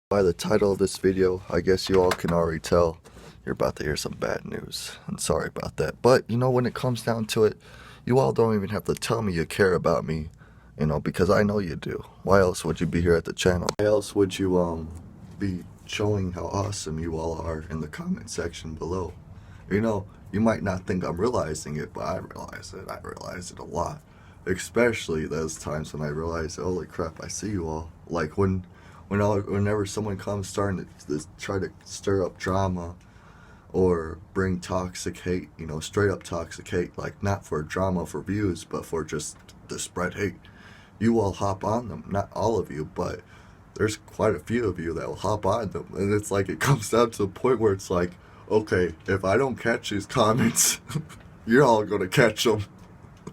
By the title of this video, I guess you all can already tell you're about to hear some bad news. And sorry about that. But, when it comes down to it, you all don't even have to tell me you care about me, because I know you do. Why else would you be here at the channel? Why else would you, be showing how awesome you all are in the comment section below? You might not think I'm realizing it, but I realize it. I realize it a lot. Especially those times when I realize, holy crap, I see you all. Like whenever someone comes starting to try to stir up drama or bring toxic hate, straight up toxic hate, like not for drama, for views, but for just to spread hate, you all hop on them. Not all of you, but there's quite a few of you that will hop on them. And it's like, it comes down to the point where it's like, okay, if I don't catch these comments, you're all going to catch them.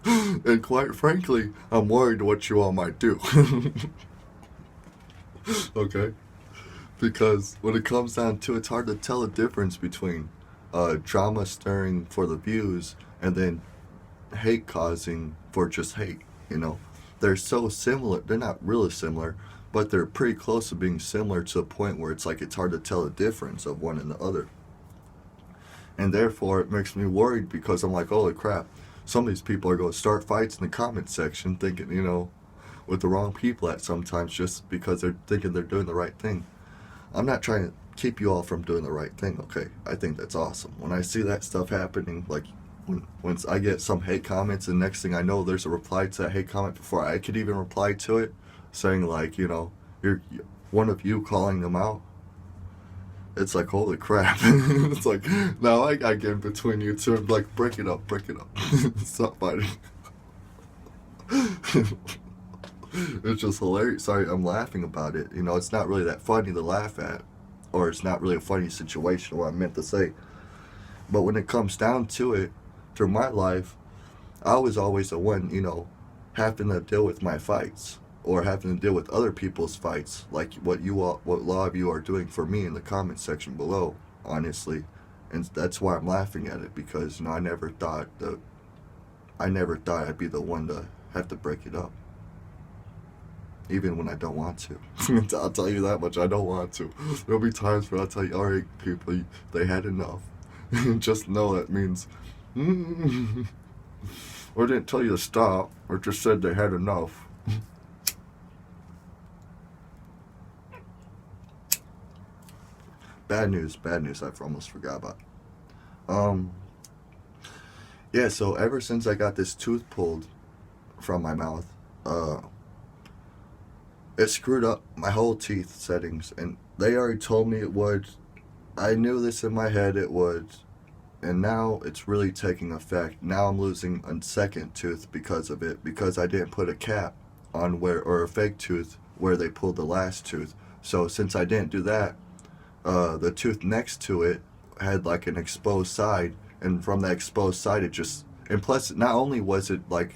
And quite frankly, I'm worried what you all might do. Okay? Because when it comes down to it, it's hard to tell the difference between drama stirring for the views and then hate causing for just hate, They're so similar. They're not really similar, but they're pretty close to being similar to the point where it's like it's hard to tell the difference of one and the other. And therefore, it makes me worried because I'm like, holy crap, some of these people are going to start fights in the comment section thinking, with the wrong people at sometimes just because they're thinking they're doing the right thing. I'm not trying to keep you all from doing the right thing, okay? I think that's awesome. When I see that stuff happening, like once I get some hate comments and next thing I know there's a reply to that hate comment before I could even reply to it, saying like, you're one of you calling them out. It's like, holy crap. It's like, now I get in between you two and like, break it up. Stop fighting. It's just hilarious. Sorry, I'm laughing about it. It's not really that funny to laugh at, or it's not really a funny situation, what I meant to say. But when it comes down to it, through my life, I was always the one, having to deal with my fights, or having to deal with other people's fights, like what a lot of you are doing for me in the comment section below, honestly. And that's why I'm laughing at it, because, I never thought I'd be the one to have to break it up. Even when I don't want to. I'll tell you that much, I don't want to. There'll be times where I'll tell you, alright people, they had enough. Just know that means, or didn't tell you to stop, or just said they had enough. Bad news, I almost forgot about. Yeah, so ever since I got this tooth pulled from my mouth, it screwed up my whole teeth settings, and they already told me it would. I knew this in my head it would, and now it's really taking effect. Now I'm losing a second tooth because of it, because I didn't put a cap on or a fake tooth where they pulled the last tooth. So since I didn't do that, the tooth next to it had like an exposed side, and from that exposed side and plus not only was it like,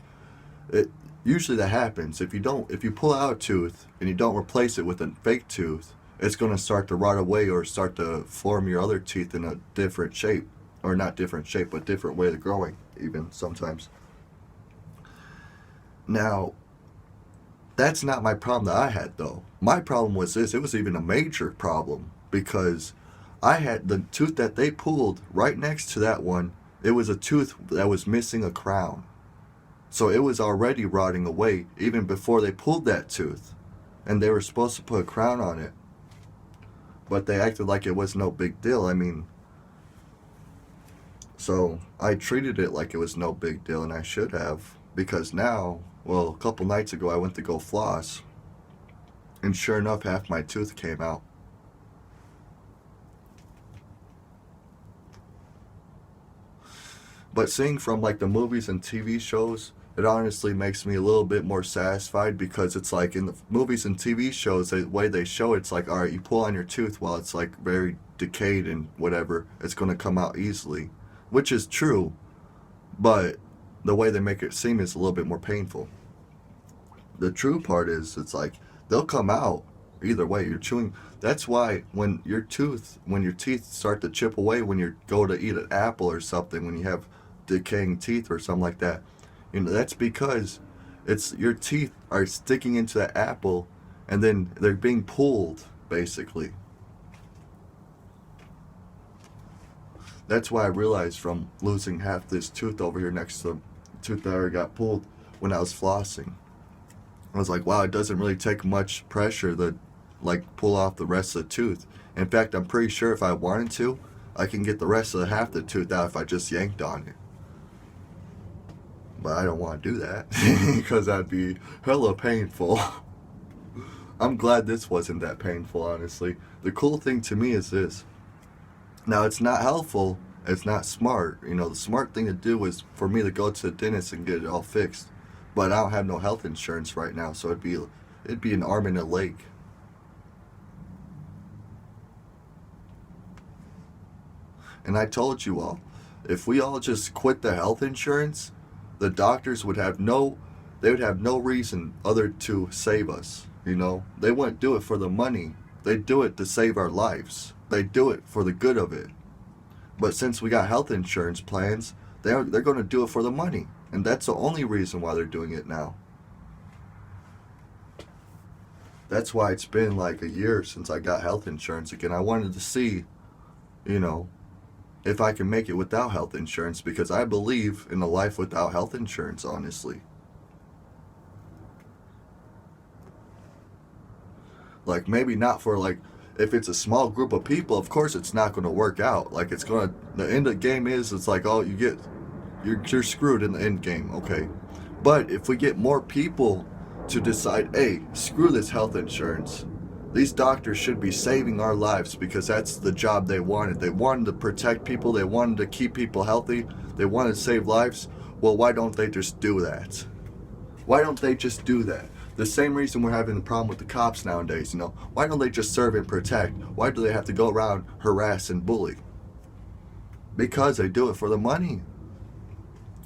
usually that happens, if you pull out a tooth and you don't replace it with a fake tooth, it's going to start to rot away or start to form your other teeth in a different shape, or not different shape, but different way of growing even sometimes. Now, that's not my problem that I had though. My problem was this, it was even a major problem, because I had the tooth that they pulled right next to that one, it was a tooth that was missing a crown. So it was already rotting away even before they pulled that tooth. And they were supposed to put a crown on it. But they acted like it was no big deal. So I treated it like it was no big deal, and I should have. Because now, a couple nights ago I went to go floss, and sure enough, half my tooth came out. But seeing from like the movies and TV shows, it honestly makes me a little bit more satisfied, because it's like in the movies and TV shows, the way they show it's like, alright, you pull on your tooth while it's like very decayed and whatever, it's going to come out easily, which is true, but the way they make it seem is a little bit more painful. The true part is, it's like, they'll come out either way. You're chewing. That's why when your teeth start to chip away when you go to eat an apple or something, when you have decaying teeth or something like that, that's because your teeth are sticking into the apple, and then they're being pulled basically. That's why I realized from losing half this tooth over here next to the tooth that I got pulled when I was flossing. I was like, wow, it doesn't really take much pressure to like pull off the rest of the tooth. In fact, I'm pretty sure if I wanted to, I can get the rest of the half the tooth out if I just yanked on it. But I don't want to do that because that'd be hella painful. I'm glad this wasn't that painful, honestly. The cool thing to me is this. Now, it's not helpful. It's not smart. You know, the smart thing to do is for me to go to the dentist and get it all fixed. But I don't have no health insurance right now, so it'd be an arm and a leg. And I told you all, if we all just quit the health insurance, the doctors would have no reason other to save us. You know, they wouldn't do it for the money. They'd do it to save our lives. They'd do it for the good of it. But since we got health insurance plans, they're going to do it for the money. And that's the only reason why they're doing it now. That's why it's been like a year since I got health insurance again. I wanted to see, you know, if I can make it without health insurance, because I believe in a life without health insurance, honestly. Like, maybe not for, like, if it's a small group of people, of course it's not going to work out. Like, it's going to, the end of the game is, it's like, oh, you're screwed in the end game, okay. But if we get more people to decide, hey, screw this health insurance, these doctors should be saving our lives because that's the job they wanted. They wanted to protect people. They wanted to keep people healthy. They wanted to save lives. Well, why don't they just do that? Why don't they just do that? The same reason we're having a problem with the cops nowadays, you know. Why don't they just serve and protect? Why do they have to go around, harass, and bully? Because they do it for the money.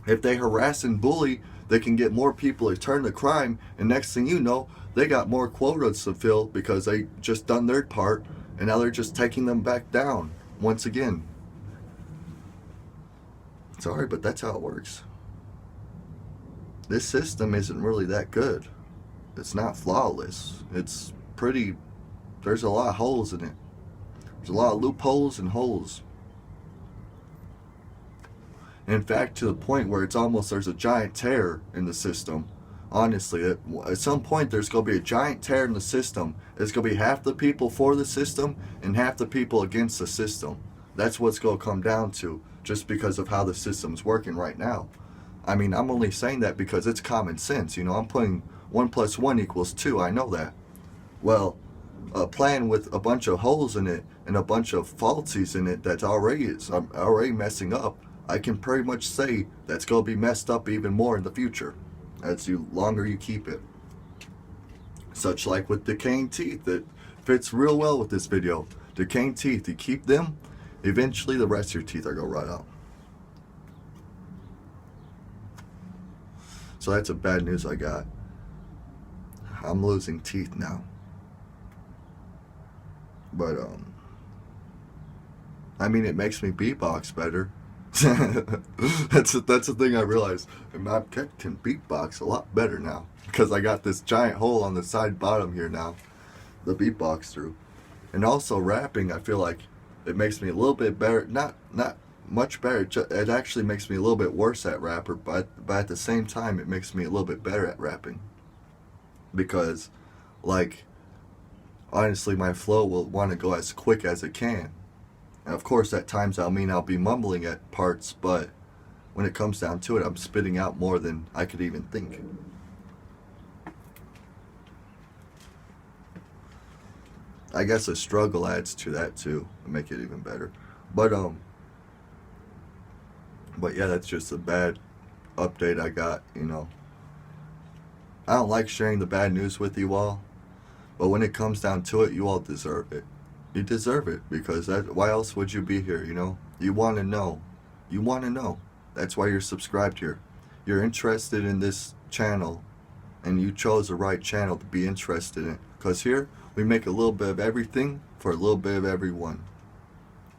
If they harass and bully, they can get more people to turn to crime, and next thing you know, they got more quotas to fill because they just done their part, and now they're just taking them back down once again. Sorry, but that's how it works. This system isn't really that good. It's not flawless. It's pretty, there's a lot of holes in it. There's a lot of loopholes and holes. In fact, to the point where it's almost, there's a giant tear in the system. Honestly, at some point there's going to be a giant tear in the system. It's going to be half the people for the system and half the people against the system. That's what's going to come down to, just because of how the system's working right now. I mean, I'm only saying that because it's common sense. You know, I'm putting 1 + 1 = 2. I know that. Well, a plan with a bunch of holes in it and a bunch of faulties in it that's already messing up, I can pretty much say that's going to be messed up even more in the future as longer you keep it. Such like with decaying teeth, that fits real well with this video. Decaying teeth, you keep them, eventually the rest of your teeth are going to rot out. So that's the bad news I got. I'm losing teeth now. But, I mean, it makes me beatbox better. That's the thing I realized. I can beatbox a lot better now because I got this giant hole on the side bottom here now, the beatbox through. And also rapping, I feel like it makes me a little bit better. Not much better. It actually makes me a little bit worse at rapper, but at the same time, it makes me a little bit better at rapping. Because, like, honestly, my flow will want to go as quick as it can. And of course, at times I'll be mumbling at parts, but when it comes down to it, I'm spitting out more than I could even think. I guess a struggle adds to that too, to make it even better. But yeah, that's just a bad update I got, you know. I don't like sharing the bad news with you all, but when it comes down to it, you all deserve it. You deserve it, because why else would you be here, you know? You want to know. You want to know. That's why you're subscribed here. You're interested in this channel, and you chose the right channel to be interested in. Because here, we make a little bit of everything for a little bit of everyone.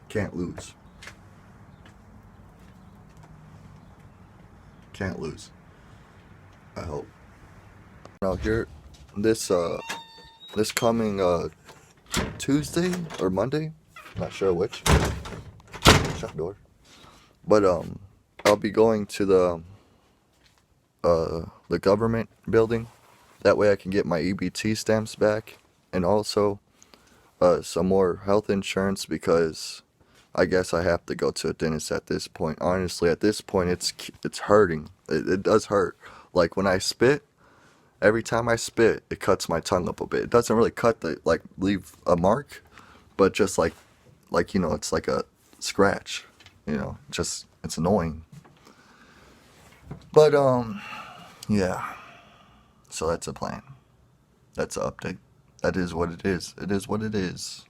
Can't lose. Can't lose. I hope. Now here, this coming Tuesday or Monday. Not sure which. Shut the door. But I'll be going to the government building. That way I can get my EBT stamps back, and also some more health insurance, because I guess I have to go to a dentist at this point. Honestly, at this point, it's hurting. It does hurt. Like when I spit, every time I spit, it cuts my tongue up a bit. It doesn't really cut leave a mark, but just it's like a scratch. Just it's annoying. But yeah. So that's a plan. That's an update. That is what it is. It is what it is.